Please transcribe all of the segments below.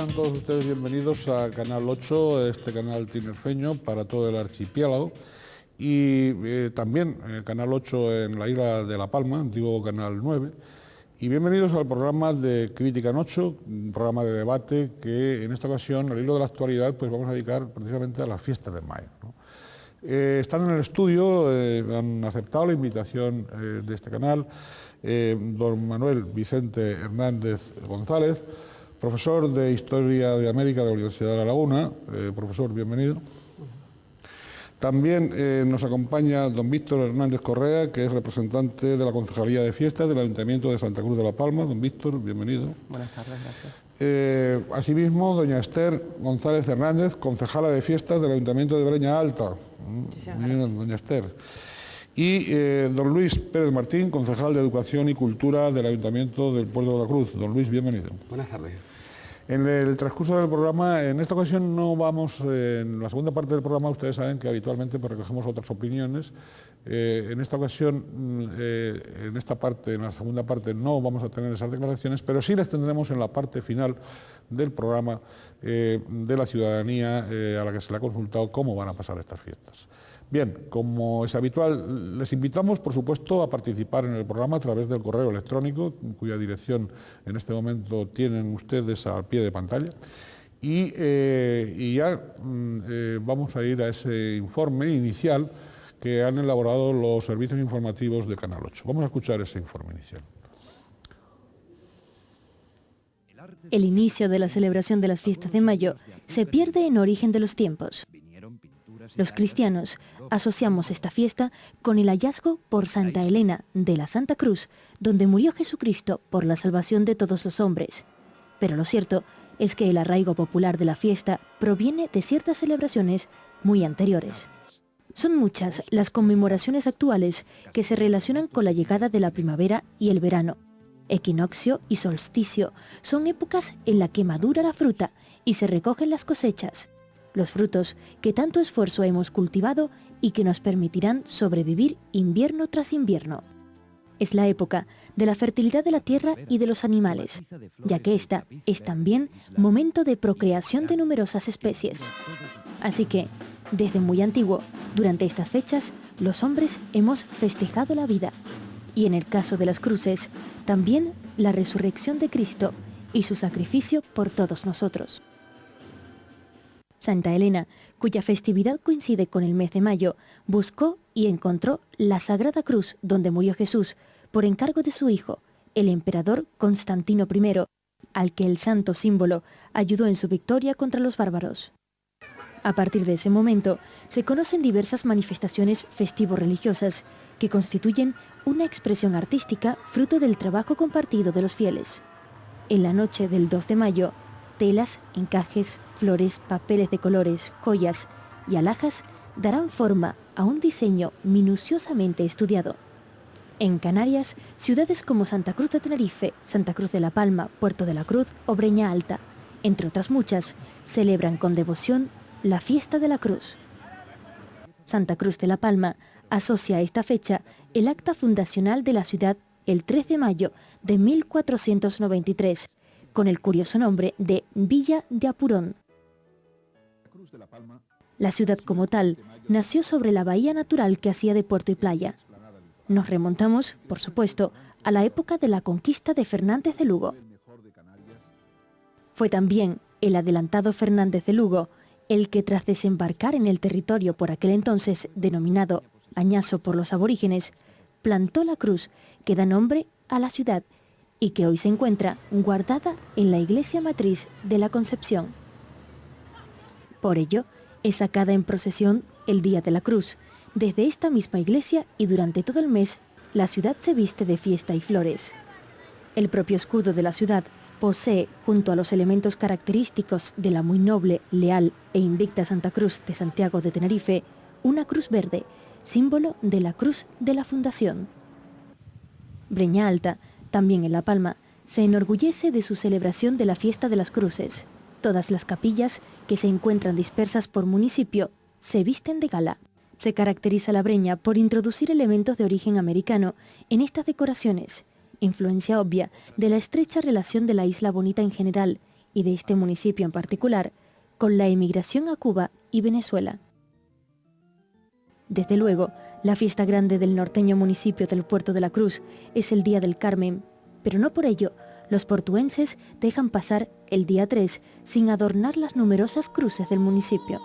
Sean todos ustedes bienvenidos a Canal 8, este canal tinerfeño para todo el archipiélago, y también Canal 8 en la isla de La Palma, antiguo Canal 9. Y bienvenidos al programa de Crítica en 8, un programa de debate que en esta ocasión, al hilo de la actualidad, pues vamos a dedicar precisamente a las fiestas de mayo, ¿no? Están en el estudio, han aceptado la invitación de este canal, don Manuel Vicente Hernández González, profesor de Historia de América de la Universidad de La Laguna. Profesor, bienvenido. También nos acompaña don Víctor Hernández Correa, que es representante de la Concejalía de Fiestas del Ayuntamiento de Santa Cruz de la Palma. Don Víctor, bienvenido. Buenas tardes, gracias. Asimismo, doña Esther González Hernández, concejala de Fiestas del Ayuntamiento de Breña Alta. Bien, doña Esther. Y don Luis Pérez Martín, concejal de Educación y Cultura del Ayuntamiento del Puerto de la Cruz. Don Luis, bienvenido. Buenas tardes. En el transcurso del programa, en esta ocasión no vamos, en la segunda parte del programa ustedes saben que habitualmente pues, recogemos otras opiniones. En esta ocasión, en la segunda parte, no vamos a tener esas declaraciones, pero sí las tendremos en la parte final del programa de la ciudadanía a la que se le ha consultado cómo van a pasar estas fiestas. Bien, como es habitual, les invitamos, por supuesto, a participar en el programa a través del correo electrónico, cuya dirección en este momento tienen ustedes al pie de pantalla. Y ya vamos a ir a ese informe inicial que han elaborado los servicios informativos de Canal 8. Vamos a escuchar ese informe inicial. El inicio de la celebración de las fiestas de mayo se pierde en origen de los tiempos. Los cristianos asociamos esta fiesta con el hallazgo por Santa Elena de la Santa Cruz, donde murió Jesucristo por la salvación de todos los hombres. Pero lo cierto es que el arraigo popular de la fiesta proviene de ciertas celebraciones muy anteriores. Son muchas las conmemoraciones actuales que se relacionan con la llegada de la primavera y el verano. Equinoccio y solsticio son épocas en las que madura la fruta y se recogen las cosechas, los frutos que tanto esfuerzo hemos cultivado y que nos permitirán sobrevivir invierno tras invierno. Es la época de la fertilidad de la tierra y de los animales, ya que esta es también momento de procreación de numerosas especies. Así que, desde muy antiguo, durante estas fechas, los hombres hemos festejado la vida. Y en el caso de las cruces, también la resurrección de Cristo y su sacrificio por todos nosotros. Santa Elena, cuya festividad coincide con el mes de mayo, buscó y encontró la Sagrada Cruz donde murió Jesús por encargo de su hijo, el emperador Constantino I, al que el santo símbolo ayudó en su victoria contra los bárbaros. A partir de ese momento, se conocen diversas manifestaciones festivo-religiosas que constituyen una expresión artística fruto del trabajo compartido de los fieles. En la noche del 2 de mayo, telas, encajes, flores, papeles de colores, joyas y alhajas darán forma a un diseño minuciosamente estudiado. En Canarias, ciudades como Santa Cruz de Tenerife, Santa Cruz de la Palma, Puerto de la Cruz o Breña Alta, entre otras muchas, celebran con devoción la fiesta de la Cruz. Santa Cruz de la Palma asocia a esta fecha el acta fundacional de la ciudad el 3 de mayo de 1493, con el curioso nombre de Villa de Apurón. La ciudad como tal nació sobre la bahía natural que hacía de puerto y playa. Nos remontamos, por supuesto, a la época de la conquista de Fernández de Lugo. Fue también el adelantado Fernández de Lugo el que, tras desembarcar en el territorio por aquel entonces denominado Añaso por los aborígenes, plantó la cruz que da nombre a la ciudad y que hoy se encuentra guardada en la iglesia matriz de la Concepción. Por ello, es sacada en procesión el Día de la Cruz. Desde esta misma iglesia y durante todo el mes, la ciudad se viste de fiesta y flores. El propio escudo de la ciudad posee, junto a los elementos característicos de la muy noble, leal e invicta Santa Cruz de Santiago de Tenerife, una cruz verde, símbolo de la Cruz de la Fundación. Breña Alta, también en La Palma, se enorgullece de su celebración de la Fiesta de las Cruces. Todas las capillas, que se encuentran dispersas por municipio, se visten de gala. Se caracteriza la Breña por introducir elementos de origen americano en estas decoraciones, influencia obvia de la estrecha relación de la Isla Bonita en general y de este municipio en particular, con la emigración a Cuba y Venezuela. Desde luego, la fiesta grande del norteño municipio del Puerto de la Cruz es el Día del Carmen, pero no por ello los portuenses dejan pasar el día 3 sin adornar las numerosas cruces del municipio.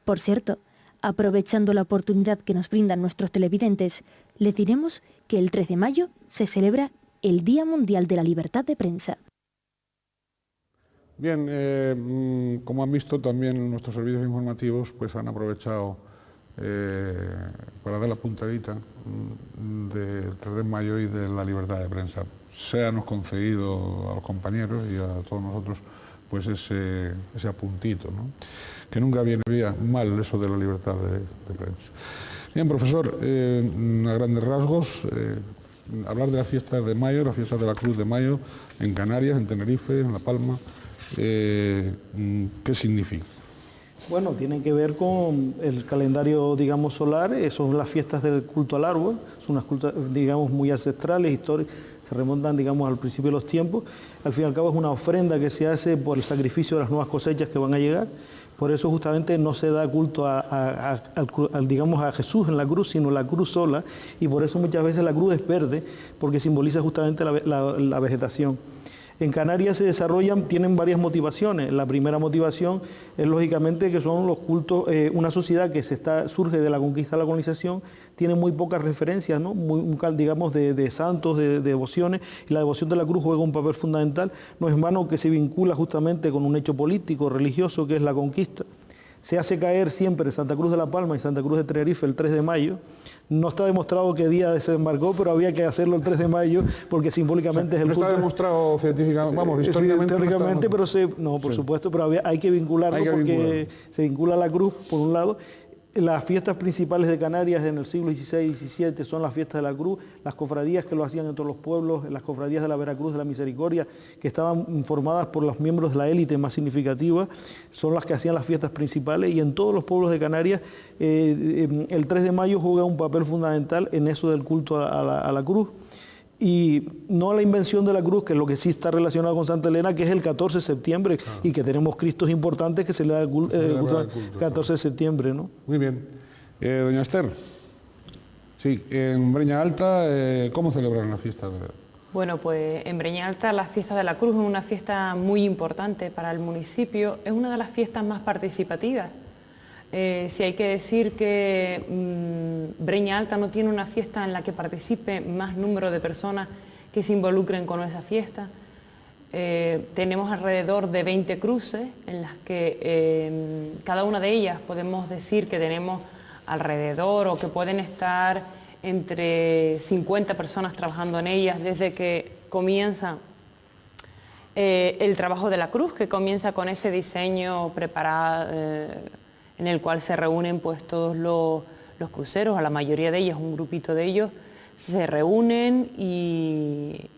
Por cierto, aprovechando la oportunidad que nos brindan nuestros televidentes, les diremos que el 3 de mayo se celebra el Día Mundial de la Libertad de Prensa. Bien, como han visto también nuestros servicios informativos pues han aprovechado para dar la puntadita del 3 de mayo y de la libertad de prensa. Seanos concedido a los compañeros y a todos nosotros pues ese apuntito, ¿no? Que nunca viene mal eso de la libertad de prensa. Bien, profesor, a grandes rasgos, hablar de las fiestas de mayo, las fiestas de la Cruz de Mayo, en Canarias, en Tenerife, en La Palma, ¿qué significa? Bueno, tienen que ver con el calendario, digamos, solar, son las fiestas del culto al árbol, son unas cultas, digamos, muy ancestrales, históricas, se remontan, digamos, al principio de los tiempos. Al fin y al cabo es una ofrenda que se hace por el sacrificio de las nuevas cosechas que van a llegar. Por eso justamente no se da culto digamos, a Jesús en la cruz, sino la cruz sola, y por eso muchas veces la cruz es verde, porque simboliza justamente la vegetación. En Canarias se desarrollan, tienen varias motivaciones. La primera motivación es lógicamente que son los cultos, una sociedad que surge de la conquista de la colonización, tiene muy pocas referencias, ¿no? Digamos de santos, de devociones, y la devoción de la cruz juega un papel fundamental. No es vano que se vincula justamente con un hecho político, religioso, que es la conquista. Se hace caer siempre Santa Cruz de la Palma y Santa Cruz de Tenerife el 3 de mayo. No está demostrado qué día se embarcó, pero había que hacerlo el 3 de mayo porque simbólicamente es el no culto. está demostrado científicamente, vamos, históricamente. Teóricamente, pero por supuesto, pero hay que vincularlo porque se vincula a la cruz, por un lado. Las fiestas principales de Canarias en el siglo XVI y XVII son las fiestas de la Cruz, las cofradías que lo hacían en todos los pueblos, las cofradías de la Veracruz de la Misericordia, que estaban formadas por los miembros de la élite más significativa, son las que hacían las fiestas principales, y en todos los pueblos de Canarias el 3 de mayo juega un papel fundamental en eso del culto a la cruz. Y no la invención de la cruz, que es lo que sí está relacionado con Santa Elena, que es el 14 de septiembre, claro. Y que tenemos Cristos importantes que se le da el culto el 14 de septiembre, ¿no? Muy bien. Doña Esther, sí, en Breña Alta, ¿cómo celebran la fiesta? Bueno, pues en Breña Alta la fiesta de la Cruz es una fiesta muy importante para el municipio, es una de las fiestas más participativas. Si hay que decir que Breña Alta no tiene una fiesta en la que participe más número de personas que se involucren con esa fiesta. Tenemos alrededor de 20 cruces en las que cada una de ellas podemos decir que tenemos alrededor o que pueden estar entre 50 personas trabajando en ellas desde que comienza el trabajo de la cruz, que comienza con ese diseño preparado en el cual se reúnen pues todos los cruceros, a la mayoría de ellos, un grupito de ellos, se reúnen y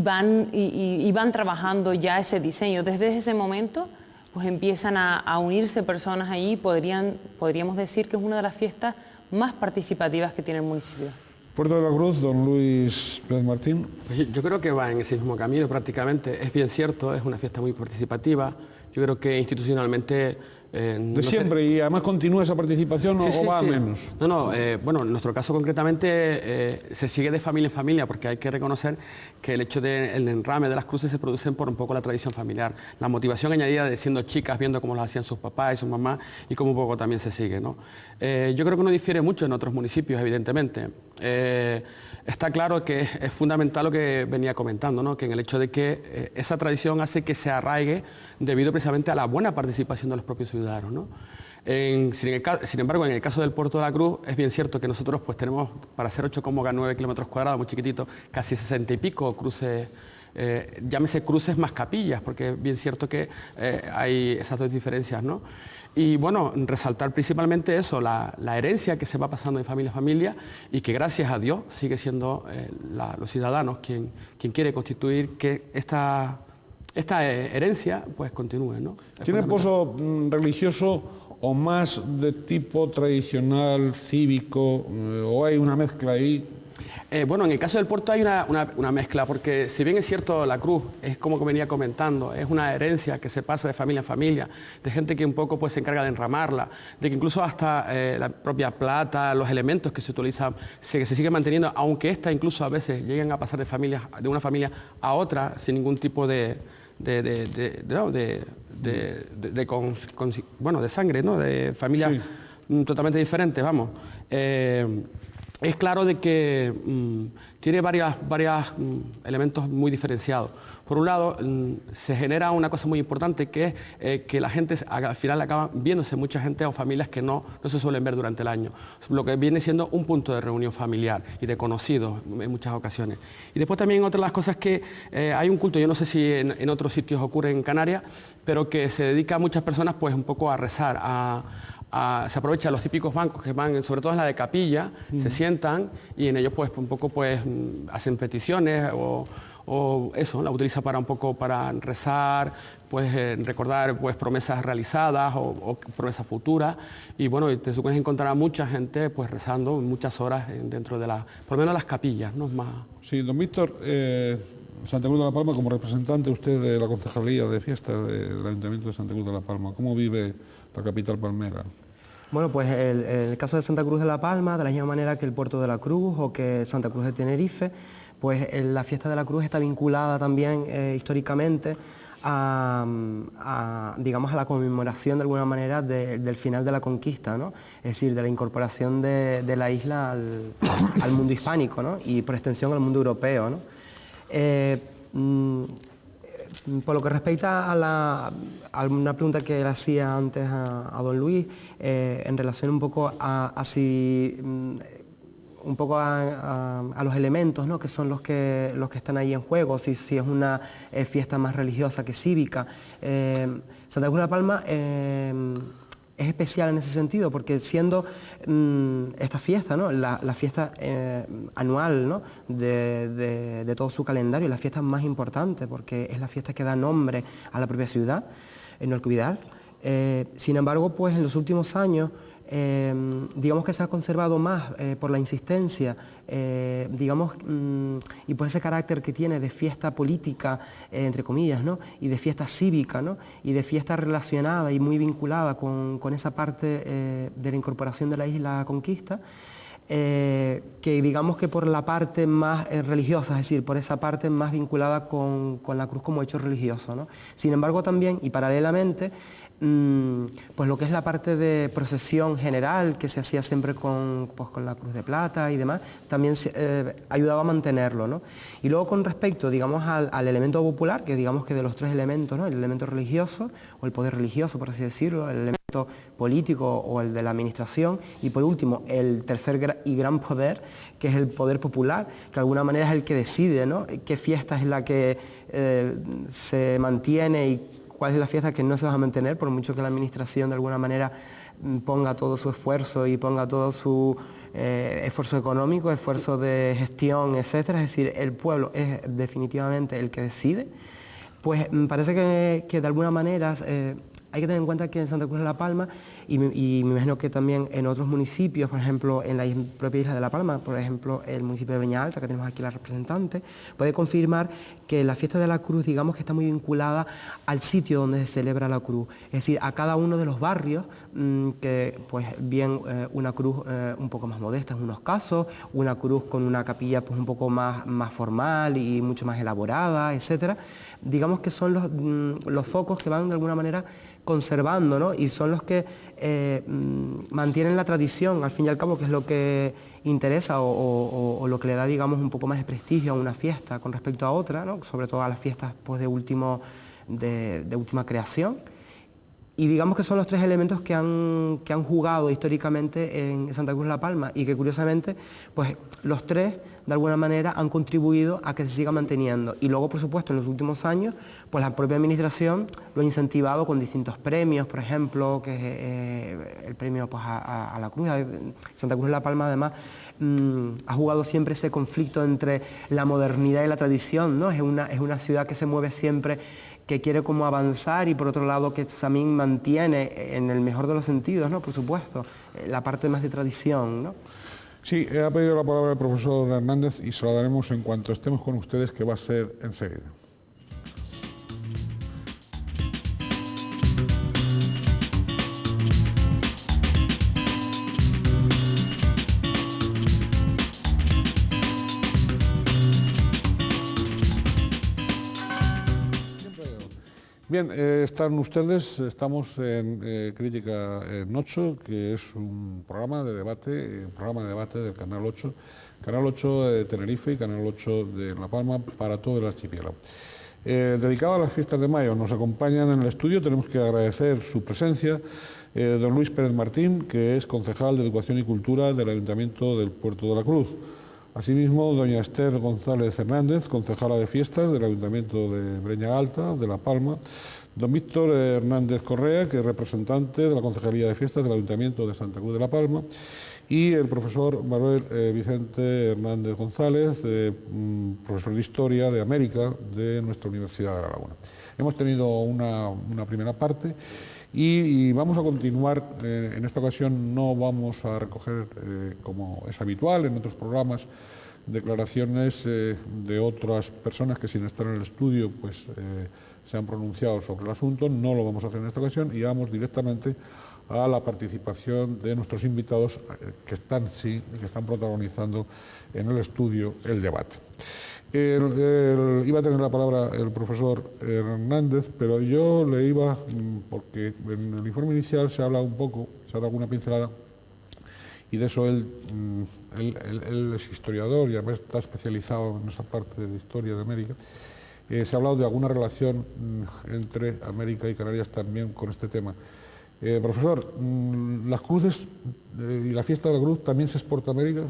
van trabajando ya ese diseño. Desde ese momento pues empiezan a unirse personas allí, podríamos decir que es una de las fiestas más participativas que tiene el municipio. Puerto de la Cruz, don Luis Pérez Martín. Pues yo creo que va en ese mismo camino prácticamente, es bien cierto, es una fiesta muy participativa, yo creo que institucionalmente... de siempre, y además continúa esa participación o va a menos. Bueno, en nuestro caso concretamente se sigue de familia en familia, porque hay que reconocer que el hecho del enrame de las cruces se producen por un poco la tradición familiar, la motivación añadida de siendo chicas, viendo cómo lo hacían sus papás y sus mamás y cómo un poco también se sigue, ¿no? Yo creo que no difiere mucho en otros municipios, evidentemente. Está claro que es fundamental lo que venía comentando, ¿no? Que en el hecho de que esa tradición hace que se arraigue debido precisamente a la buena participación de los propios ciudadanos, ¿no? Sin embargo, en el caso del Puerto de la Cruz, es bien cierto que nosotros pues tenemos, para hacer 8,9 kilómetros cuadrados, muy chiquitito, casi 60 y pico cruces, llámese cruces más capillas, porque es bien cierto que hay esas dos diferencias, ¿no? Y bueno, resaltar principalmente eso, la herencia que se va pasando de familia a familia y que gracias a Dios sigue siendo los ciudadanos quien quiere constituir que esta herencia pues continúe, ¿no? ¿Tiene pozo religioso o más de tipo tradicional, cívico, o hay una mezcla ahí? Bueno, en el caso del puerto hay una mezcla, porque si bien es cierto la cruz, es como venía comentando, es una herencia que se pasa de familia en familia, de gente que un poco pues, se encarga de enramarla, de que incluso hasta la propia plata, los elementos que se utilizan, se sigue manteniendo, aunque esta incluso a veces lleguen a pasar de una familia a otra sin ningún tipo de sangre, ¿no? De familias totalmente diferentes, vamos. Es claro de que tiene varios elementos muy diferenciados. Por un lado, se genera una cosa muy importante que es que la gente al final acaba viéndose mucha gente o familias que no se suelen ver durante el año, lo que viene siendo un punto de reunión familiar y de conocidos en muchas ocasiones. Y después también otra de las cosas que hay un culto, yo no sé si en otros sitios ocurre en Canarias, pero que se dedica a muchas personas pues un poco a rezar, se aprovechan los típicos bancos que van, sobre todo en la de capilla, se sientan y en ellos pues un poco pues hacen peticiones o eso, la utiliza para un poco para rezar, pues recordar pues promesas realizadas o promesas futuras y bueno, te supones encontrar a mucha gente pues rezando muchas horas dentro de por lo menos las capillas, ¿no? Más. Sí, don Víctor, Santa Cruz de la Palma, como representante usted de la Concejalía de Fiestas del Ayuntamiento de Santa Cruz de la Palma, ¿cómo vive la capital palmera? Bueno, pues el caso de Santa Cruz de la Palma, de la misma manera que el Puerto de la Cruz o que Santa Cruz de Tenerife, pues la fiesta de la Cruz está vinculada también históricamente digamos, a la conmemoración de alguna manera del final de la conquista, ¿no? Es decir, de la incorporación de la isla al mundo hispánico, ¿no? Y por extensión al mundo europeo, ¿no? Por lo que respecta a una pregunta que le hacía antes a don Luis, en relación un poco a los elementos, ¿no? Que son los que están ahí en juego, si es una fiesta más religiosa que cívica. Santa Cruz de la Palma es especial en ese sentido, porque siendo esta fiesta, ¿no? la fiesta anual, ¿no? de todo su calendario, la fiesta más importante, porque es la fiesta que da nombre a la propia ciudad, no hay que olvidar. Sin embargo, pues en los últimos años, digamos que se ha conservado más por la insistencia, digamos, y por ese carácter que tiene de fiesta política, entre comillas, ¿no? Y de fiesta cívica, ¿no? Y de fiesta relacionada y muy vinculada con esa parte de la incorporación de la isla a la conquista, que digamos que por la parte más religiosa, es decir, por esa parte más vinculada con la cruz como hecho religioso, ¿no? Sin embargo, también y paralelamente, pues lo que es la parte de procesión general que se hacía siempre con la cruz de plata y demás, también ayudaba a mantenerlo, ¿no? Y luego con respecto, digamos, al elemento popular, que digamos que de los tres elementos, ¿no? El elemento religioso o el poder religioso, por así decirlo, el elemento político o el de la administración, y por último el tercer y gran poder, que es el poder popular, que de alguna manera es el que decide, ¿no? Qué fiesta es la que se mantiene y cuál es la fiesta que no se va a mantener, por mucho que la administración de alguna manera ponga todo su esfuerzo y ponga todo su esfuerzo económico, esfuerzo de gestión, etcétera. Es decir, el pueblo es definitivamente el que decide. Pues me parece que de alguna manera hay que tener en cuenta que en Santa Cruz de la Palma, y me imagino que también en otros municipios, por ejemplo, en la propia isla de La Palma, por ejemplo, el municipio de Beña Alta, que tenemos aquí la representante, puede confirmar que la fiesta de la cruz, digamos que está muy vinculada al sitio donde se celebra la cruz, es decir, a cada uno de los barrios, que pues bien una cruz un poco más modesta en unos casos, una cruz con una capilla pues un poco más formal y mucho más elaborada, etcétera. Digamos que son los focos que van de alguna manera conservando, ¿no? Y son los que mantienen la tradición, al fin y al cabo, que es lo que interesa o lo que le da, digamos, un poco más de prestigio a una fiesta con respecto a otra, ¿no? Sobre todo a las fiestas pues, de última creación. Y digamos que son los tres elementos que han jugado históricamente en Santa Cruz de la Palma y que curiosamente, pues los tres de alguna manera han contribuido a que se siga manteniendo. Y luego, por supuesto, en los últimos años, pues la propia administración lo ha incentivado con distintos premios, por ejemplo, que es el premio pues, a la cruz. Santa Cruz de la Palma, además, ha jugado siempre ese conflicto entre la modernidad y la tradición, ¿no? Es una ciudad que se mueve siempre, que quiere como avanzar y por otro lado que también mantiene en el mejor de los sentidos, ¿no? Por supuesto, la parte más de tradición, ¿no? Sí, ha pedido la palabra el profesor Hernández y se la daremos en cuanto estemos con ustedes, que va a ser enseguida. Bien, estamos en Crítica en 8, que es un programa de debate del Canal 8, Canal 8 de Tenerife y Canal 8 de La Palma para todo el archipiélago. Dedicado a las fiestas de mayo, nos acompañan en el estudio, tenemos que agradecer su presencia, don Luis Pérez Martín, que es concejal de Educación y Cultura del Ayuntamiento del Puerto de la Cruz. Asimismo, doña Esther González Hernández, concejala de fiestas del Ayuntamiento de Breña Alta, de La Palma. Don Víctor Hernández Correa, que es representante de la Concejalía de Fiestas del Ayuntamiento de Santa Cruz de La Palma. Y el profesor Manuel Vicente Hernández González, profesor de Historia de América de nuestra Universidad de La Laguna. Hemos tenido una primera parte y vamos a continuar. En esta ocasión no vamos a recoger, como es habitual en otros programas, declaraciones de otras personas que sin estar en el estudio pues, se han pronunciado sobre el asunto. No lo vamos a hacer en esta ocasión y vamos directamente a la participación de nuestros invitados que están protagonizando en el estudio el debate. Iba a tener la palabra el profesor Hernández, pero yo le iba, porque en el informe inicial se habla un poco, se da alguna pincelada, y de eso él es historiador y además está especializado en esa parte de historia de América. Se ha hablado de alguna relación entre América y Canarias también con este tema. Profesor, ¿las cruces y la fiesta de la cruz también se exporta a América?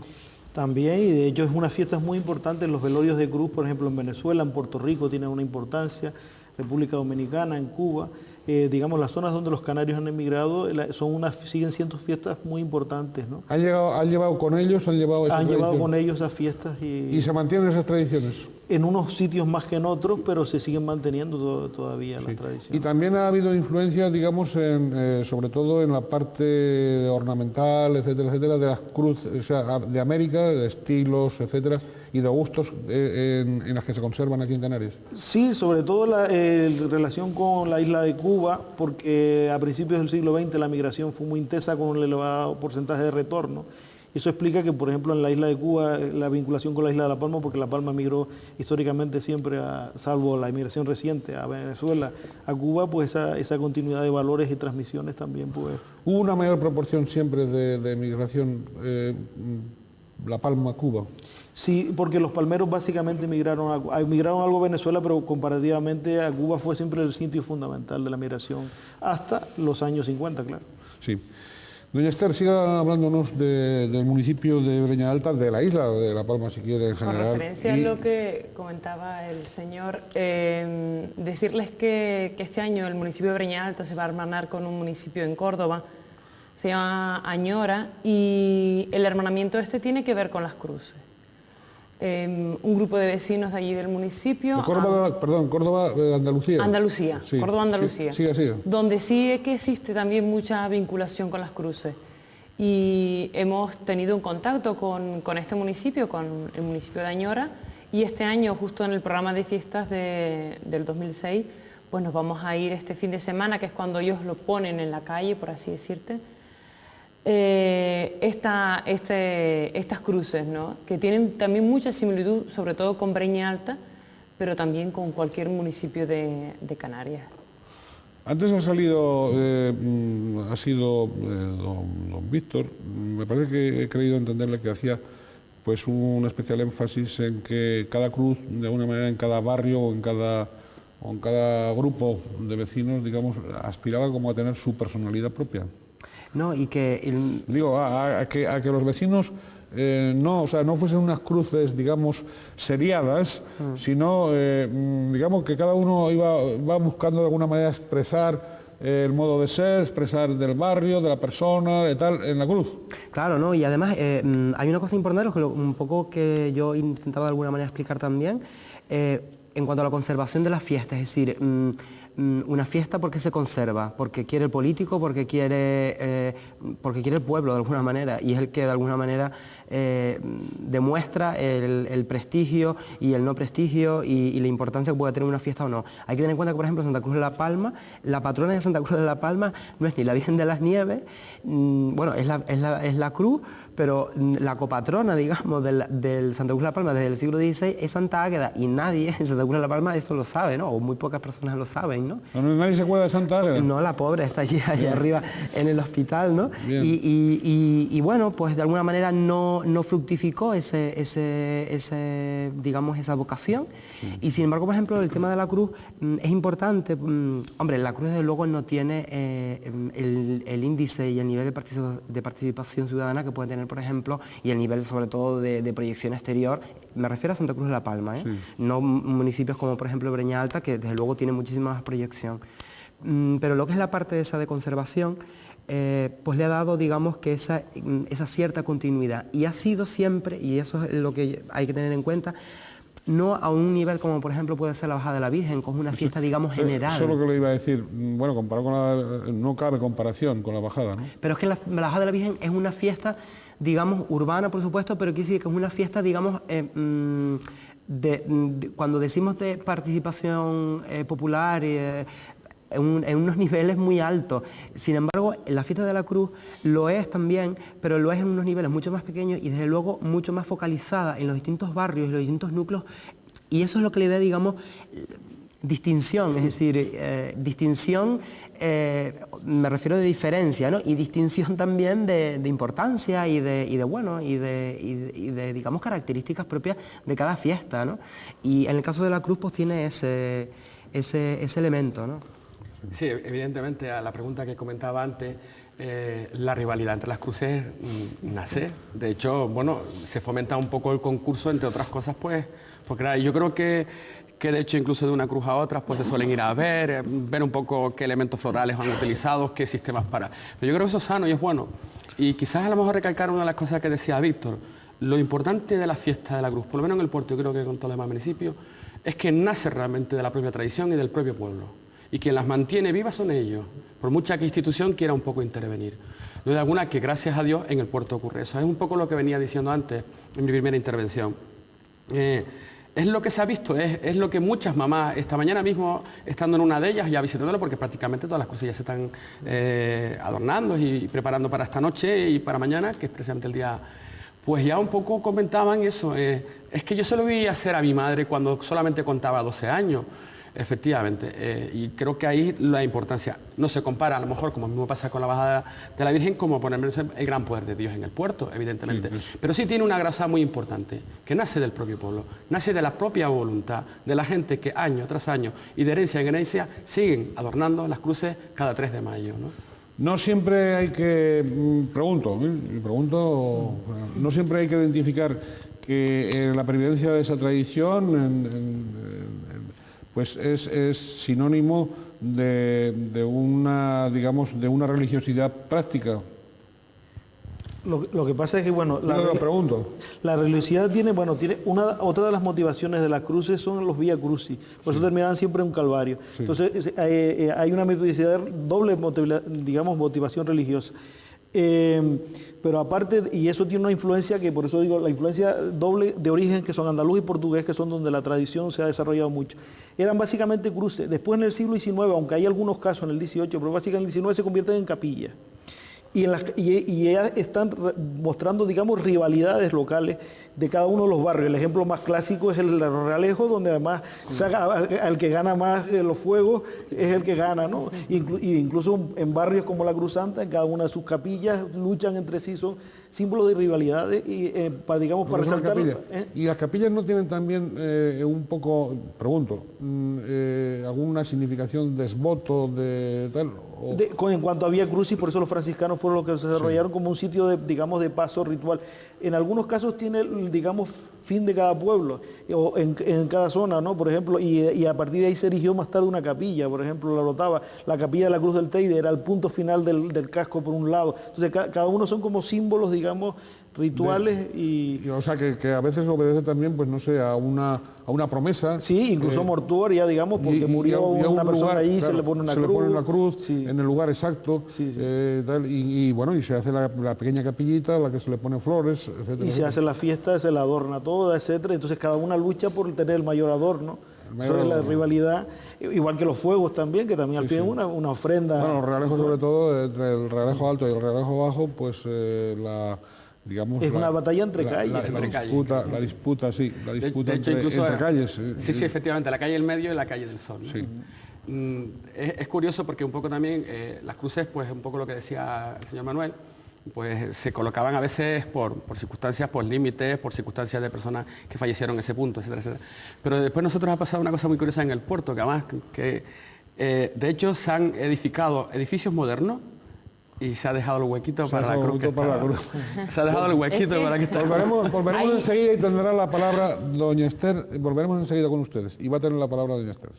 También, y de hecho es una fiesta muy importante. Los velorios de cruz, por ejemplo, en Venezuela, en Puerto Rico tienen una importancia, República Dominicana, en Cuba. Digamos, las zonas donde los canarios han emigrado siguen siendo fiestas muy importantes, ¿no? ¿Han llevado con ellos? ¿Han llevado con ellos esas fiestas. ¿Y se mantienen esas tradiciones? En unos sitios más que en otros, pero se siguen manteniendo todavía las tradiciones. Y también ha habido influencia, digamos, sobre todo en la parte ornamental, etcétera, etcétera, de las cruces, o sea, de América, de estilos, etcétera, y de gustos en las que se conservan aquí en Canarias. Sí, sobre todo en relación con la isla de Cuba, porque a principios del siglo XX la migración fue muy intensa con un elevado porcentaje de retorno. Eso explica que, por ejemplo, en la isla de Cuba, la vinculación con la isla de La Palma, porque La Palma migró históricamente siempre, salvo la inmigración reciente a Venezuela, a Cuba, pues esa continuidad de valores y transmisiones también, pues... ¿Hubo una mayor proporción siempre de migración La Palma-Cuba? Sí, porque los palmeros básicamente migraron algo a Venezuela, pero comparativamente a Cuba fue siempre el sitio fundamental de la migración, hasta los años 50, claro. Sí. Doña Esther, siga hablándonos del municipio de Breña Alta, de la isla de La Palma, si quiere, en general. Con referencia a lo que comentaba el señor, decirles que este año el municipio de Breña Alta se va a hermanar con un municipio en Córdoba, se llama Añora, y el hermanamiento tiene que ver con las cruces. Un grupo de vecinos de allí del municipio... De Córdoba, Córdoba, Andalucía. Andalucía, sí, Córdoba, Andalucía. Sí, siga. Donde sí que existe también mucha vinculación con las cruces. Y hemos tenido un contacto con este municipio, con el municipio de Añora, y este año, justo en el programa de fiestas del 2006, pues nos vamos a ir este fin de semana, que es cuando ellos lo ponen en la calle, por así decirte, estas cruces, ¿no? Que tienen también mucha similitud, sobre todo con Breña Alta, pero también con cualquier municipio de Canarias. Antes ha sido don Víctor. Me parece que he creído entenderle que hacía pues un especial énfasis en que cada cruz, de alguna manera, en cada barrio o en cada grupo de vecinos, digamos, aspiraba como a tener su personalidad propia. No, y que... Digo, a que los vecinos no fuesen unas cruces, digamos, seriadas, sino, digamos, que cada uno va buscando de alguna manera expresar el modo de ser, expresar del barrio, de la persona, de tal, en la cruz. Claro, ¿no? Y además hay una cosa importante, un poco que yo intentaba de alguna manera explicar también, en cuanto a la conservación de las fiestas, es decir, una fiesta porque se conserva, porque quiere el político, porque quiere el pueblo de alguna manera, y es el que de alguna manera demuestra el prestigio y el no prestigio y la importancia que puede tener una fiesta o no. Hay que tener en cuenta que, por ejemplo, Santa Cruz de la Palma, la patrona de Santa Cruz de la Palma no es ni la Virgen de las Nieves, bueno, es la cruz, pero la copatrona, digamos, del Santa Cruz de la Palma desde el siglo XVI es Santa Águeda, y nadie en Santa Cruz de la Palma eso lo sabe, ¿no? O muy pocas personas lo saben, ¿no? ¿Nadie se acuerda de Santa Águeda? No, la pobre está allí arriba en el hospital, ¿no? Y bueno, pues de alguna manera no fructificó digamos, esa vocación. Sí. Y sin embargo, por ejemplo, el tema de la cruz es importante. Hombre, la cruz desde luego no tiene el índice y el nivel de participación ciudadana que puede tener, por ejemplo, y el nivel sobre todo de proyección exterior. Me refiero a Santa Cruz de la Palma, ¿eh? Sí. No municipios como, por ejemplo, Breña Alta, que desde luego tiene muchísima más proyección. Pero lo que es la parte esa de conservación, pues le ha dado, digamos, que esa cierta continuidad. Y ha sido siempre, y eso es lo que hay que tener en cuenta, no a un nivel como, por ejemplo, puede ser la Bajada de la Virgen, con una fiesta, digamos, general. Eso es lo que le iba a decir. Bueno, comparado con no cabe comparación con la Bajada, ¿no? Pero es que la Bajada de la Virgen es una fiesta, digamos, urbana, por supuesto, pero quiere decir que es una fiesta, digamos, cuando decimos de participación popular, en unos niveles muy altos. Sin embargo, la fiesta de la Cruz lo es también, pero lo es en unos niveles mucho más pequeños y desde luego mucho más focalizada en los distintos barrios y los distintos núcleos, y eso es lo que le da, digamos, distinción, es decir, distinción, me refiero de diferencia, ¿no? Y distinción también de importancia y de digamos, características propias de cada fiesta, ¿no? Y en el caso de la Cruz, pues tiene ese elemento, ¿no? Sí, evidentemente, a la pregunta que comentaba antes, la rivalidad entre las cruces nace. De hecho, bueno, se fomenta un poco el concurso, entre otras cosas, pues, porque yo creo que de hecho incluso de una cruz a otra, pues se suelen ir a ver un poco qué elementos florales han utilizado, qué sistemas para... Pero yo creo que eso es sano y es bueno. Y quizás a lo mejor recalcar una de las cosas que decía Víctor, lo importante de la fiesta de la cruz, por lo menos en el puerto, yo creo que con todos los demás municipios, es que nace realmente de la propia tradición y del propio pueblo. Y quien las mantiene vivas son ellos, por mucha que institución quiera un poco intervenir. No hay alguna que, gracias a Dios, en el puerto ocurre eso. Es un poco lo que venía diciendo antes, en mi primera intervención. Es lo que se ha visto, es lo que muchas mamás, esta mañana mismo, estando en una de ellas, ya visitándolo, porque prácticamente todas las cosas ya se están adornando y preparando para esta noche y para mañana, que es precisamente el día, pues ya un poco comentaban eso. Es que yo se lo vi hacer a mi madre cuando solamente contaba 12 años. Efectivamente, y creo que ahí la importancia no se compara, a lo mejor como mismo pasa con la Bajada de la Virgen, como ponerme el gran poder de Dios en el puerto, evidentemente. Sí. Pero sí tiene una grasa muy importante, que nace del propio pueblo, nace de la propia voluntad de la gente que año tras año y de herencia en herencia siguen adornando las cruces cada 3 de mayo, ¿no? No siempre hay que, no siempre hay que identificar que la pervivencia de esa tradición pues es sinónimo de una, digamos, de una religiosidad práctica. Lo que pasa es que, bueno, la religiosidad tiene otra de las motivaciones de las cruces son los vía crucis, por eso terminaban siempre en un calvario. Sí. Entonces hay una metodicidad doble, digamos, motivación religiosa. Pero aparte, y eso tiene una influencia que, por eso digo, la influencia doble de origen, que son andaluz y portugués, que son donde la tradición se ha desarrollado mucho. Eran básicamente cruces. Después en el siglo XIX, aunque hay algunos casos en el XVIII, pero básicamente en el XIX se convierten en capillas. Y ellas están mostrando, digamos, rivalidades locales de cada uno de los barrios. El ejemplo más clásico es el de Realejo, donde además al que gana más los fuegos es el que gana, ¿no? Incluso en barrios como la Cruz Santa, en cada una de sus capillas luchan entre sí, son símbolos de rivalidades y para resaltar. ¿Y las capillas no tienen también un poco, pregunto, alguna significación desvoto de tal? En cuanto había crucis, por eso los franciscanos fueron los que se desarrollaron como un sitio de paso ritual. En algunos casos tiene, digamos, fin de cada pueblo o en cada zona, ¿no? Por ejemplo, y a partir de ahí se erigió más tarde una capilla, por ejemplo, la Orotava, la capilla de la Cruz del Teide era el punto final del casco por un lado. Entonces cada uno son como símbolos, digamos, rituales O sea, que a veces obedece también, pues no sé, a una promesa. Sí, incluso mortuoria, digamos, porque murió una persona allí, claro, se le pone una cruz, sí, en el lugar exacto, sí, sí. Bueno, y se hace la pequeña capillita a la que se le pone flores, etcétera. Y se hace la fiesta, se la adorna toda, etcétera. Entonces cada una lucha por tener el mayor adorno. Eso es la rivalidad, igual que los fuegos también, que también al fin es una ofrenda. Bueno, los realejos sobre todo, entre el realejo alto y el realejo bajo, pues digamos... Es una batalla entre calles. La disputa entre calles. Sí, efectivamente, la calle del medio y la calle del Sol, ¿no? Sí. Es curioso porque un poco también las cruces, pues un poco lo que decía el señor Manuel, pues se colocaban a veces por circunstancias, por límites, por circunstancias de personas que fallecieron en ese punto, etcétera, etcétera. Pero después nosotros ha pasado una cosa muy curiosa en el puerto, que además, de hecho se han edificado edificios modernos y se ha dejado el huequito para la cruz. Se ha dejado el huequito para que esté. Volveremos enseguida y tendrá la palabra doña Esther, volveremos enseguida con ustedes y va a tener la palabra doña Esther.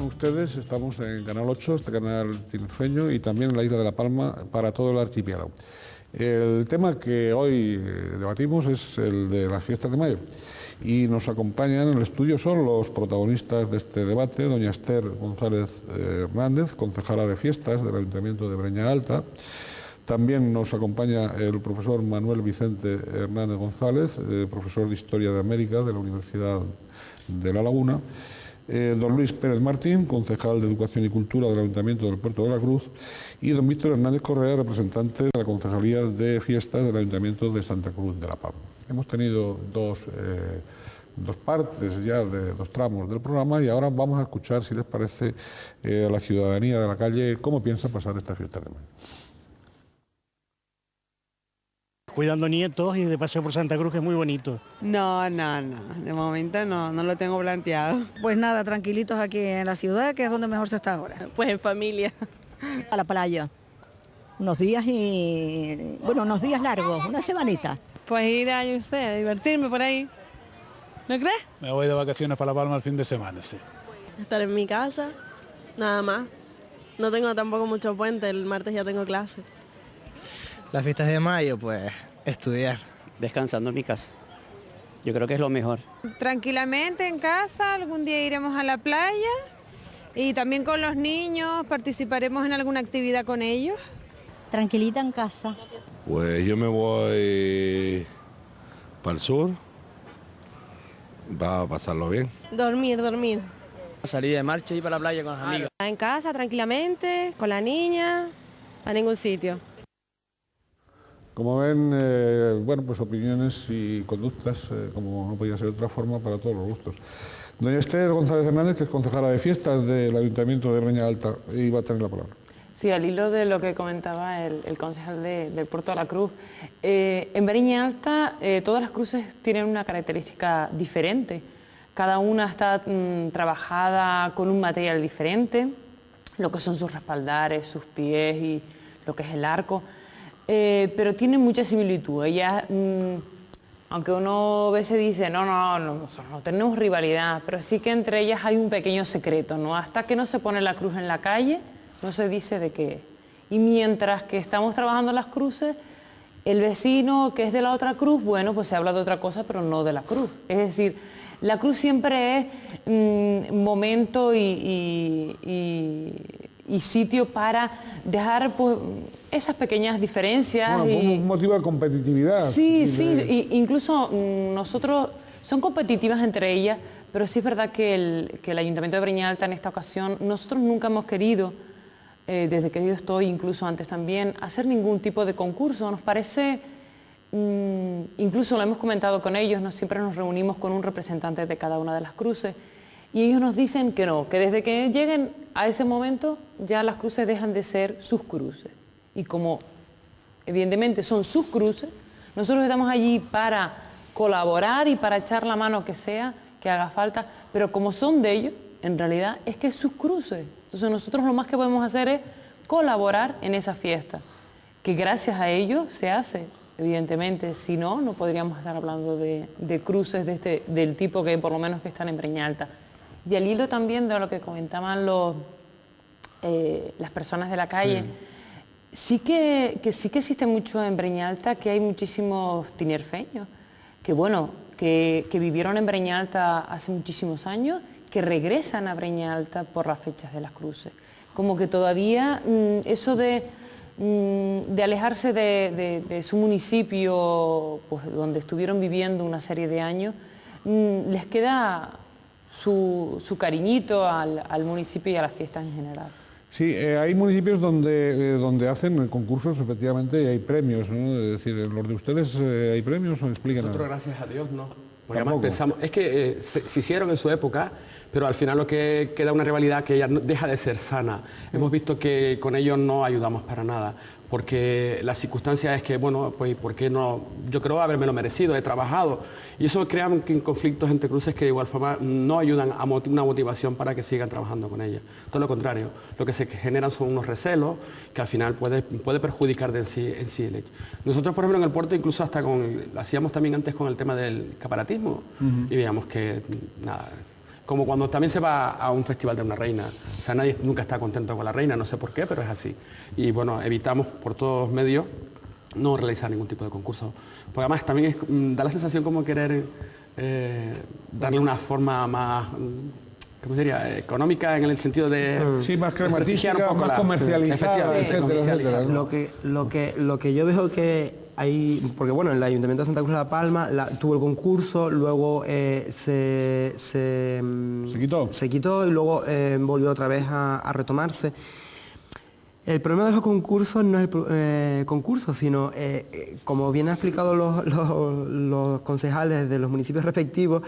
Ustedes, estamos en Canal 8, este canal tinerfeño, y también en la isla de La Palma para todo el archipiélago. El tema que hoy debatimos es el de las fiestas de mayo y nos acompañan en el estudio son los protagonistas de este debate, doña Esther González Hernández, concejala de fiestas del Ayuntamiento de Breña Alta. También nos acompaña el profesor Manuel Vicente Hernández González, profesor de Historia de América de la Universidad de La Laguna. Don Luis Pérez Martín, concejal de Educación y Cultura del Ayuntamiento del Puerto de la Cruz, y don Víctor Hernández Correa, representante de la Concejalía de Fiestas del Ayuntamiento de Santa Cruz de la Palma. Hemos tenido dos partes ya de dos tramos del programa y ahora vamos a escuchar, si les parece, a la ciudadanía de la calle cómo piensa pasar estas fiestas de mayo. Cuidando nietos y de paseo por Santa Cruz, que es muy bonito. No, de momento no lo tengo planteado. Pues nada, tranquilitos aquí en la ciudad, que es donde mejor se está ahora. Pues en familia. A la playa, unos días unos días largos, una semanita. Pues ir a, yo sé, a divertirme por ahí, ¿no crees? Me voy de vacaciones para La Palma el fin de semana, sí. Estar en mi casa, nada más. No tengo tampoco mucho puente, el martes ya tengo clase. Las fiestas de mayo, pues estudiar. Descansando en mi casa. Yo creo que es lo mejor. Tranquilamente en casa, algún día iremos a la playa y también con los niños participaremos en alguna actividad con ellos. Tranquilita en casa. Pues yo me voy para el sur, va a pasarlo bien. Dormir. Salir de marcha y ir para la playa con los amigos. En casa, tranquilamente, con la niña, a ningún sitio. Como ven, bueno, pues opiniones y conductas, como no podía ser de otra forma, para todos los gustos. Doña Esther González Hernández, que es concejala de fiestas del Ayuntamiento de Breña Alta, iba a tener la palabra. Sí, al hilo de lo que comentaba el concejal del Puerto de la Cruz, en Breña Alta todas las cruces tienen una característica diferente. Cada una está trabajada con un material diferente, lo que son sus respaldares, sus pies y lo que es el arco. Pero tienen mucha similitud. Ellas, aunque uno a veces dice, nosotros no tenemos rivalidad, pero sí que entre ellas hay un pequeño secreto, ¿no? Hasta que no se pone la cruz en la calle, no se dice de qué. Y mientras que estamos trabajando las cruces, el vecino que es de la otra cruz, bueno, pues se habla de otra cosa, pero no de la cruz. Es decir, la cruz siempre es momento y sitio para dejar pues, esas pequeñas diferencias. Bueno, un motivo de competitividad. Sí, incluso nosotros son competitivas entre ellas, pero sí es verdad que el Ayuntamiento de Breña Alta en esta ocasión, nosotros nunca hemos querido, desde que yo estoy, incluso antes también, hacer ningún tipo de concurso. Nos parece, incluso lo hemos comentado con ellos, siempre nos reunimos con un representante de cada una de las cruces, y ellos nos dicen que no, que desde que lleguen a ese momento ya las cruces dejan de ser sus cruces. Y como evidentemente son sus cruces, nosotros estamos allí para colaborar y para echar la mano que sea, que haga falta, pero como son de ellos, en realidad es que es sus cruces. Entonces nosotros lo más que podemos hacer es colaborar en esa fiesta, que gracias a ellos se hace. evidentemente, si no, no podríamos estar hablando de cruces del tipo que por lo menos que están en Breña Alta. Y al hilo también de lo que comentaban las personas de la calle, sí que existe mucho en Breña Alta, que hay muchísimos tinerfeños, que bueno, que vivieron en Breña Alta hace muchísimos años, que regresan a Breña Alta por las fechas de las cruces. Como que todavía eso de alejarse de su municipio, pues, donde estuvieron viviendo una serie de años, les queda su cariñito al municipio y a las fiestas en general. Sí, hay municipios donde hacen concursos, efectivamente, y hay premios, ¿no? Es decir, ¿los de ustedes hay premios o explican? Nosotros, gracias a Dios, no. Porque además pensamos, es que se hicieron en su época, pero al final lo que queda una rivalidad que ya deja de ser sana. Hemos visto que con ellos no ayudamos para nada, porque la circunstancia es que, bueno, pues ¿por qué no? Yo creo haberme lo merecido, he trabajado, y eso crea conflictos entre cruces que de igual forma no ayudan a una motivación para que sigan trabajando con ellas. Todo lo contrario, lo que se generan son unos recelos que al final puede perjudicar en sí el hecho. Nosotros, por ejemplo, en el puerto, incluso hasta lo hacíamos también antes con el tema del caparatismo, y veíamos que, nada, como cuando también se va a un festival de una reina, o sea, nadie nunca está contento con la reina, no sé por qué, pero es así. Y bueno, evitamos por todos medios no realizar ningún tipo de concurso. Porque además también da la sensación como querer darle una forma más, ¿cómo sería? Económica, en el sentido de... Sí, más crematística, más comercializada, etcétera. Lo que yo veo que hay, porque bueno, el Ayuntamiento de Santa Cruz de la Palma tuvo el concurso, luego se quitó y luego volvió otra vez a retomarse. El problema de los concursos no es el concurso, sino, como bien han explicado los concejales de los municipios respectivos,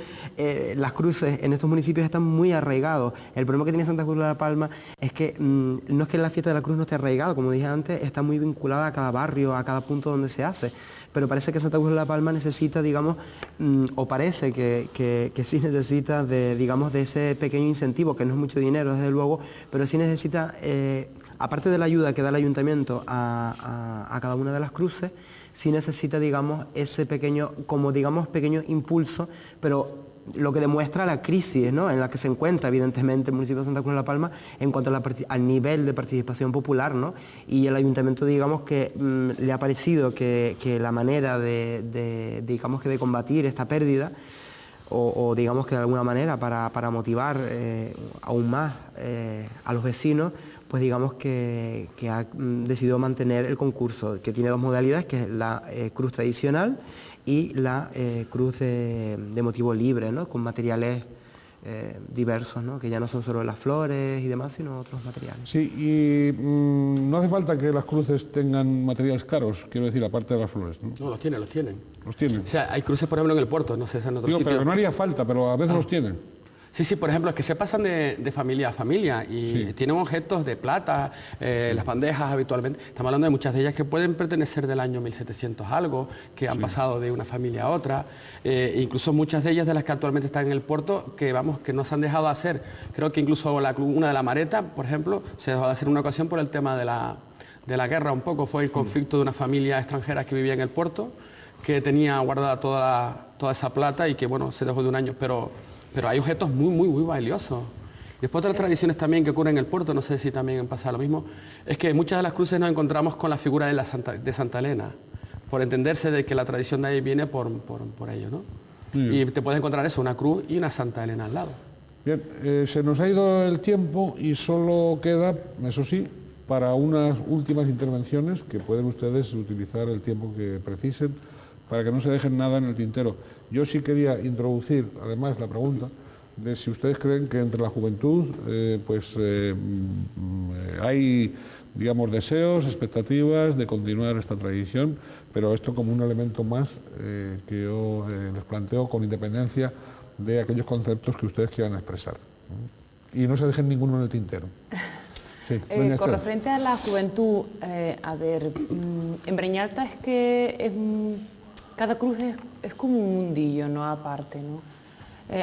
las cruces en estos municipios están muy arraigados. El problema que tiene Santa Cruz de la Palma es que no es que la fiesta de la cruz no esté arraigada, como dije antes, está muy vinculada a cada barrio, a cada punto donde se hace. Pero parece que Santa Cruz de la Palma necesita, digamos, o parece que sí necesita digamos, de ese pequeño incentivo, que no es mucho dinero, desde luego, pero sí necesita... aparte de la ayuda que da el ayuntamiento a cada una de las cruces, sí necesita, digamos, ese pequeño impulso, pero lo que demuestra la crisis, ¿no?, en la que se encuentra, evidentemente, el municipio de Santa Cruz de la Palma en cuanto al nivel de participación popular, ¿no? Y el ayuntamiento, digamos, que le ha parecido que la manera de combatir esta pérdida, o digamos que de alguna manera para motivar aún más a los vecinos, pues digamos que ha decidido mantener el concurso, que tiene dos modalidades, que es la cruz tradicional y la cruz de motivo libre, ¿no?, con materiales diversos, ¿no?, que ya no son solo las flores y demás, sino otros materiales. Sí, y no hace falta que las cruces tengan materiales caros, quiero decir, aparte de las flores, ¿no? No, los tienen. ¿Los tienen? O sea, hay cruces, por ejemplo, en el puerto, no sé si en otros sitios. Pero no haría falta, pero a veces los tienen. Sí, por ejemplo, es que se pasan de familia a familia y tienen objetos de plata, las bandejas habitualmente. Estamos hablando de muchas de ellas que pueden pertenecer del año 1700 algo, que han pasado de una familia a otra, incluso muchas de ellas de las que actualmente están en el puerto, que no se han dejado hacer. Creo que incluso una de la Mareta, por ejemplo, se dejó de hacer en una ocasión por el tema de la guerra un poco, fue el conflicto de una familia extranjera que vivía en el puerto, que tenía guardada toda esa plata y que, bueno, se dejó de un año, pero hay objetos muy valiosos. Después otras tradiciones también que ocurren en el puerto, no sé si también pasa lo mismo, es que muchas de las cruces nos encontramos con la figura de Santa Elena, por entenderse de que la tradición de ahí viene por ello, ¿no? Y te puedes encontrar eso, una cruz y una Santa Elena al lado. Bien, se nos ha ido el tiempo y solo queda, eso sí, para unas últimas intervenciones que pueden ustedes utilizar el tiempo que precisen para que no se dejen nada en el tintero. Yo sí quería introducir, además, la pregunta de si ustedes creen que entre la juventud hay, digamos, deseos, expectativas de continuar esta tradición, pero esto como un elemento más que yo les planteo con independencia de aquellos conceptos que ustedes quieran expresar. Y no se dejen ninguno en el tintero. Sí, con referente a la juventud, en Breña Alta es que cada cruz es como un mundillo, ¿no?, aparte, ¿no?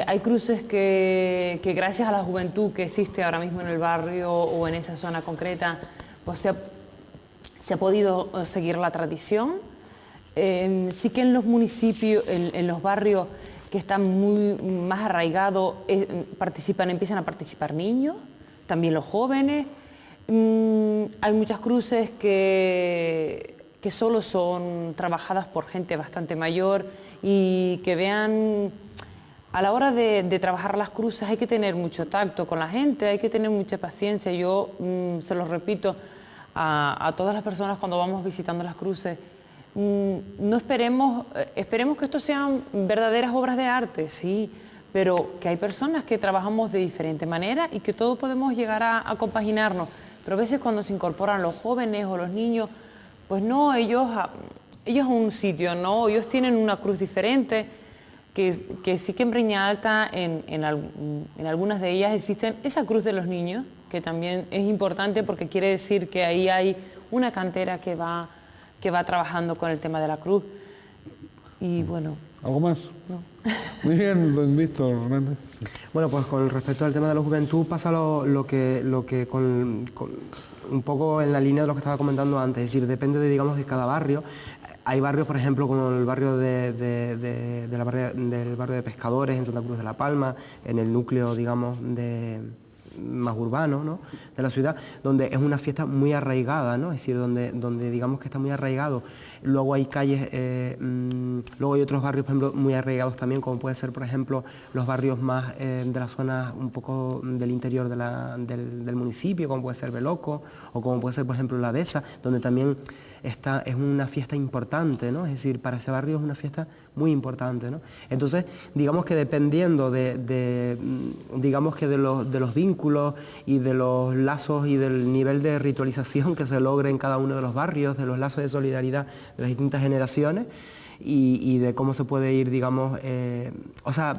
Hay cruces que gracias a la juventud que existe ahora mismo en el barrio o en esa zona concreta, pues se ha podido seguir la tradición. Sí que en los municipios, en los barrios que están más arraigados, empiezan a participar niños, también los jóvenes. Hay muchas cruces que solo son trabajadas por gente bastante mayor y que vean, a la hora de trabajar las cruces hay que tener mucho tacto con la gente, hay que tener mucha paciencia. Yo se lo repito a todas las personas cuando vamos visitando las cruces, no esperemos que esto sean verdaderas obras de arte, sí, pero que hay personas que trabajamos de diferente manera y que todos podemos llegar a compaginarnos. Pero a veces cuando se incorporan los jóvenes o los niños, pues no, ellos a un sitio, no, ellos tienen una cruz diferente, que sí que en Breña Alta, en algunas de ellas existen esa cruz de los niños, que también es importante porque quiere decir que ahí hay una cantera que va trabajando con el tema de la cruz. Y bueno... ¿Algo más? No. Muy bien, don Víctor Hernández. Sí. Bueno, pues con respecto al tema de la juventud pasa lo que con un poco en la línea de lo que estaba comentando antes, es decir, depende de cada barrio. Hay barrios, por ejemplo, como el barrio del barrio de Pescadores en Santa Cruz de la Palma, en el núcleo, digamos, más urbano, ¿no?, de la ciudad, donde es una fiesta muy arraigada, ¿no?, es decir, donde digamos que está muy arraigado. Luego hay calles, luego hay otros barrios, por ejemplo, muy arraigados también, como puede ser, por ejemplo, los barrios más de la zona un poco del interior del municipio, como puede ser Beloco, o como puede ser, por ejemplo, La Dehesa, donde también es una fiesta importante, ¿no? Es decir, para ese barrio es una fiesta muy importante, ¿no? Entonces, digamos que dependiendo digamos que de los vínculos y de los lazos y del nivel de ritualización que se logre en cada uno de los barrios, de los lazos de solidaridad de las distintas generaciones y de cómo se puede ir, digamos,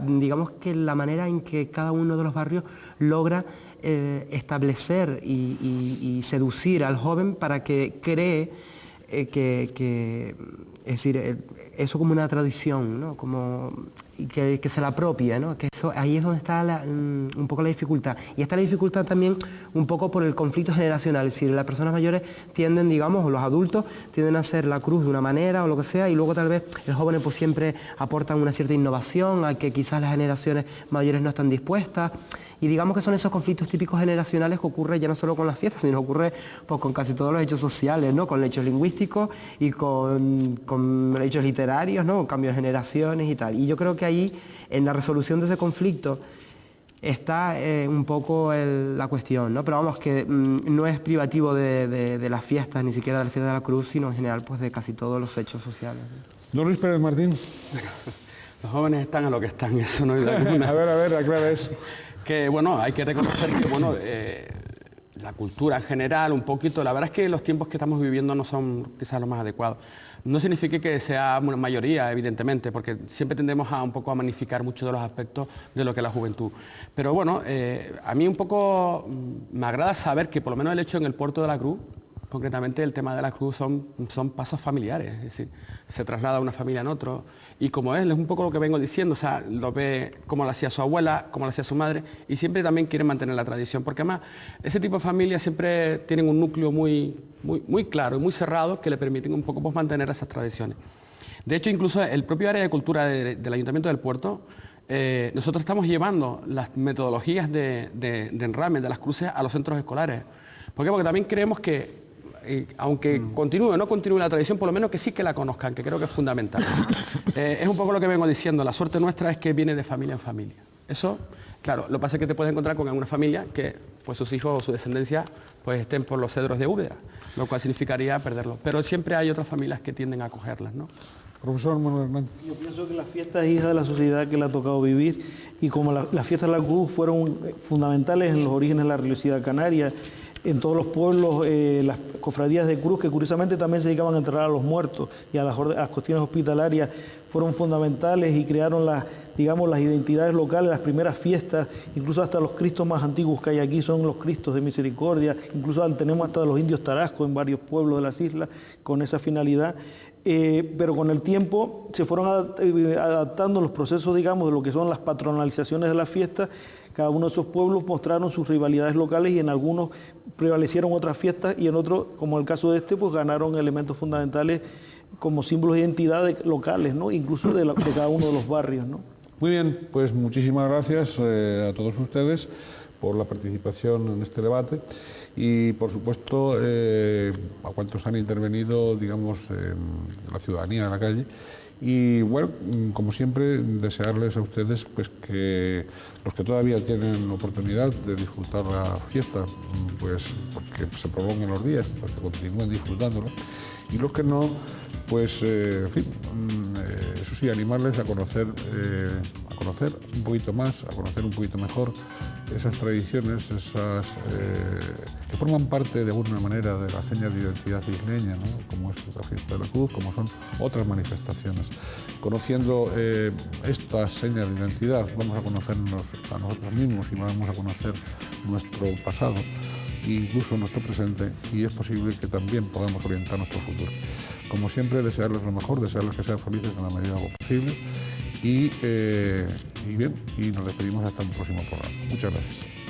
digamos que la manera en que cada uno de los barrios logra establecer y seducir al joven para que cree es decir, eso como una tradición, ¿no?, y que se la apropie, ¿no?, que eso, ahí es donde está un poco la dificultad. Y está la dificultad también un poco por el conflicto generacional, es decir, las personas mayores tienden, digamos, o los adultos tienden a hacer la cruz de una manera o lo que sea, y luego tal vez el joven pues siempre aportan una cierta innovación a que quizás las generaciones mayores no están dispuestas. Y digamos que son esos conflictos típicos generacionales que ocurren ya no solo con las fiestas, sino ocurre pues, con casi todos los hechos sociales, ¿no?, con hechos lingüísticos y con hechos literarios, ¿no?, con cambios de generaciones y tal. Y yo creo que ahí, en la resolución de ese conflicto, está un poco la cuestión, ¿no? Pero vamos, que no es privativo de las fiestas, ni siquiera de la fiesta de la cruz, sino en general pues de casi todos los hechos sociales. Don Luis Pérez Martín. Los jóvenes están a lo que están, eso no hay duda. A ver, aclara eso. Que bueno, hay que reconocer que bueno, la cultura en general, un poquito, la verdad es que los tiempos que estamos viviendo no son quizás los más adecuados. No significa que sea una mayoría, evidentemente, porque siempre tendemos a un poco a magnificar muchos de los aspectos de lo que es la juventud. Pero bueno, a mí un poco me agrada saber que por lo menos el hecho en el Puerto de la Cruz, concretamente el tema de la cruz son pasos familiares, es decir, se traslada una familia en otro, y como es un poco lo que vengo diciendo, o sea, lo ve como lo hacía su abuela, como lo hacía su madre, y siempre también quieren mantener la tradición, porque además ese tipo de familias siempre tienen un núcleo muy claro y muy cerrado que le permiten un poco pues, mantener esas tradiciones. De hecho, incluso el propio área de cultura del Ayuntamiento del Puerto, nosotros estamos llevando las metodologías de enrame de las cruces a los centros escolares. ¿Por qué? Porque también creemos que aunque continúe o no continúe la tradición, por lo menos que sí que la conozcan, que creo que es fundamental. Es un poco lo que vengo diciendo, la suerte nuestra es que viene de familia en familia. Eso, claro, lo que pasa es que te puedes encontrar con alguna familia que pues sus hijos o su descendencia pues estén por los cedros de Úbeda, lo cual significaría perderlo. Pero siempre hay otras familias que tienden a acogerlas, ¿no? Profesor Manuel Hernández. Yo pienso que la fiesta es hija de la sociedad que le ha tocado vivir, y como las fiestas de la cruz fueron fundamentales en los orígenes de la religiosidad canaria, en todos los pueblos, las cofradías de cruz, que curiosamente también se dedicaban a enterrar a los muertos y a las cuestiones hospitalarias, fueron fundamentales y crearon las identidades locales, las primeras fiestas, incluso hasta los cristos más antiguos que hay aquí son los cristos de misericordia, incluso tenemos hasta los indios tarascos en varios pueblos de las islas con esa finalidad. Pero con el tiempo se fueron adaptando los procesos, digamos, de lo que son las patronalizaciones de las fiestas. Cada uno de esos pueblos mostraron sus rivalidades locales y en algunos prevalecieron otras fiestas y en otros, como el caso de este, pues ganaron elementos fundamentales como símbolos de identidad locales, ¿no? Incluso de cada uno de los barrios, ¿no? Muy bien, pues muchísimas gracias a todos ustedes por la participación en este debate y, por supuesto, a cuantos han intervenido, digamos, en la ciudadanía de la calle. Y bueno, como siempre, desearles a ustedes pues que los que todavía tienen la oportunidad de disfrutar la fiesta, pues porque se prolonguen los días, para que continúen disfrutándolo, y los que no, pues en fin, eso sí, animarles a conocer un poquito más, a conocer un poquito mejor esas tradiciones, que forman parte de alguna manera de la seña de identidad isleña, ¿no? Como es la fiesta de la cruz, como son otras manifestaciones. Conociendo estas señas de identidad, vamos a conocernos a nosotros mismos y vamos a conocer nuestro pasado e incluso nuestro presente, y es posible que también podamos orientar nuestro futuro. Como siempre, desearles lo mejor, desearles que sean felices en la medida de lo posible y bien, y nos despedimos hasta un próximo programa. Muchas gracias.